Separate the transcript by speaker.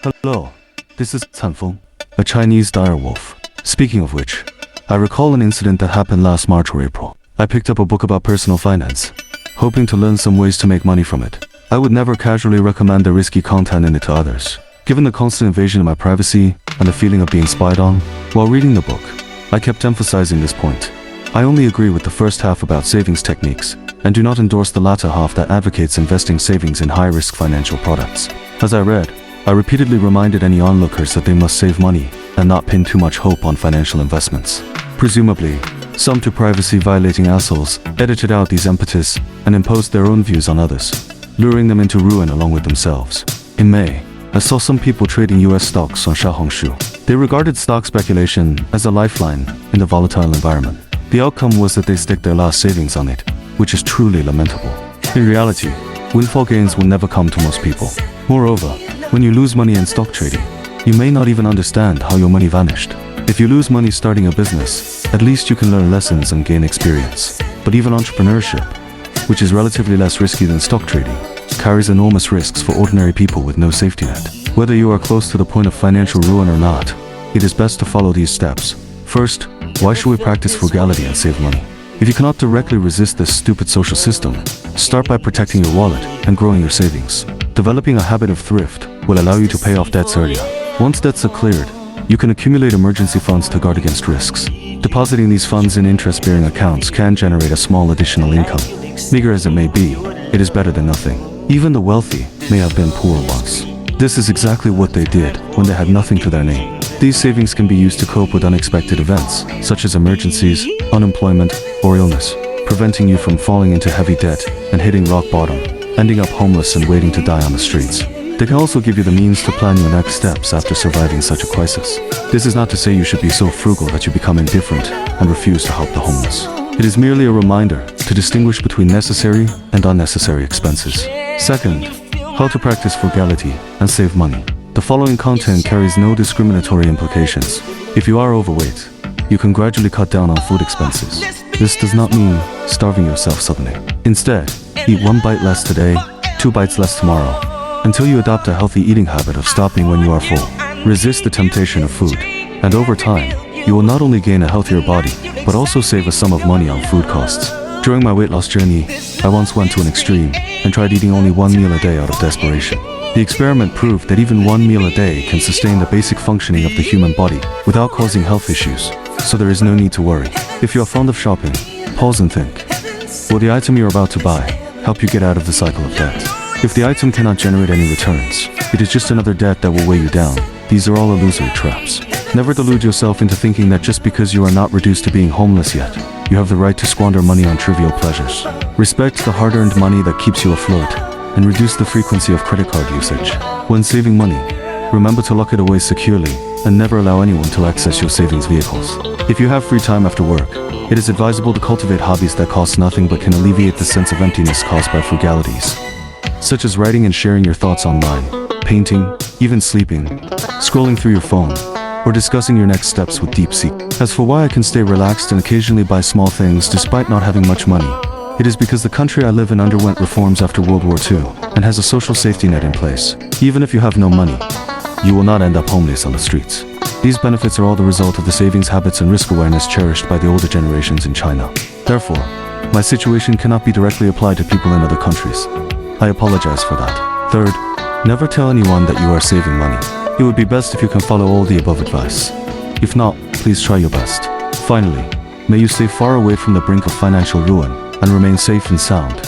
Speaker 1: Hello, this is Canfeng, a Chinese direwolf. Speaking of which, I recall an incident that happened last March or April. I picked up a book about personal finance, hoping to learn some ways to make money from it. I would never casually recommend the risky content in it to others. Given the constant invasion of my privacy and the feeling of being spied on, while reading the book, I kept emphasizing this point. I only agree with the first half about savings techniques, and do not endorse the latter half that advocates investing savings in high-risk financial products. As I read, I repeatedly reminded any onlookers that they must save money and not pin too much hope on financial investments. Presumably, some too privacy-violating assholes edited out these impetus and imposed their own views on others, luring them into ruin along with themselves. In May, I saw some people trading US stocks on Xiaohongshu. They regarded stock speculation as a lifeline in the volatile environment. The outcome was that they stick their last savings on it, which is truly lamentable. In reality, windfall gains will never come to most people. Moreover, when you lose money in stock trading, you may not even understand how your money vanished. If you lose money starting a business, at least you can learn lessons and gain experience. But even entrepreneurship, which is relatively less risky than stock trading, carries enormous risks for ordinary people with no safety net. Whether you are close to the point of financial ruin or not, it is best to follow these steps. First, why should we practice frugality and save money? If you cannot directly resist this stupid social system, start by protecting your wallet and growing your savings. Developing a habit of thrift will allow you to pay off debts earlier. Once debts are cleared, you can accumulate emergency funds to guard against risks. Depositing these funds in interest-bearing accounts can generate a small additional income. Meager as it may be, it is better than nothing. Even the wealthy may have been poor once. This is exactly what they did when they had nothing to their name. These savings can be used to cope with unexpected events, such as emergencies, unemployment, or illness, preventing you from falling into heavy debt and hitting rock bottom, ending up homeless and waiting to die on the streets. They can also give you the means to plan your next steps after surviving such a crisis. This is not to say you should be so frugal that you become indifferent and refuse to help the homeless. It is merely a reminder to distinguish between necessary and unnecessary expenses. Second, how to practice frugality and save money. The following content carries no discriminatory implications. If you are overweight, you can gradually cut down on food expenses. This does not mean starving yourself suddenly. Instead, eat 1 bite less today, 2 bites less tomorrow, until you adopt a healthy eating habit of stopping when you are full. Resist the temptation of food, and over time, you will not only gain a healthier body, but also save a sum of money on food costs. During my weight loss journey, I once went to an extreme and tried eating only 1 meal a day out of desperation. The experiment proved that even 1 meal a day can sustain the basic functioning of the human body without causing health issues, so there is no need to worry. If you are fond of shopping, pause and think. Will the item you're about to buy help you get out of the cycle of debt? If the item cannot generate any returns, it is just another debt that will weigh you down. These are all illusory traps. Never delude yourself into thinking that just because you are not reduced to being homeless yet, you have the right to squander money on trivial pleasures. Respect the hard-earned money that keeps you afloat, and reduce the frequency of credit card usage. When saving money, remember to lock it away securely and never allow anyone to access your savings vehicles. If you have free time after work, it is advisable to cultivate hobbies that cost nothing but can alleviate the sense of emptiness caused by frugalities, such as writing and sharing your thoughts online, painting, even sleeping, scrolling through your phone, or discussing your next steps with DeepSeek. As for why I can stay relaxed and occasionally buy small things despite not having much money, it is because the country I live in underwent reforms after World War II and has a social safety net in place. Even if you have no money, you will not end up homeless on the streets. These benefits are all the result of the savings habits and risk awareness cherished by the older generations in China. Therefore, my situation cannot be directly applied to people in other countries. I apologize for that. Third, never tell anyone that you are saving money. It would be best if you can follow all the above advice. If not, please try your best. Finally, may you stay far away from the brink of financial ruin and remain safe and sound.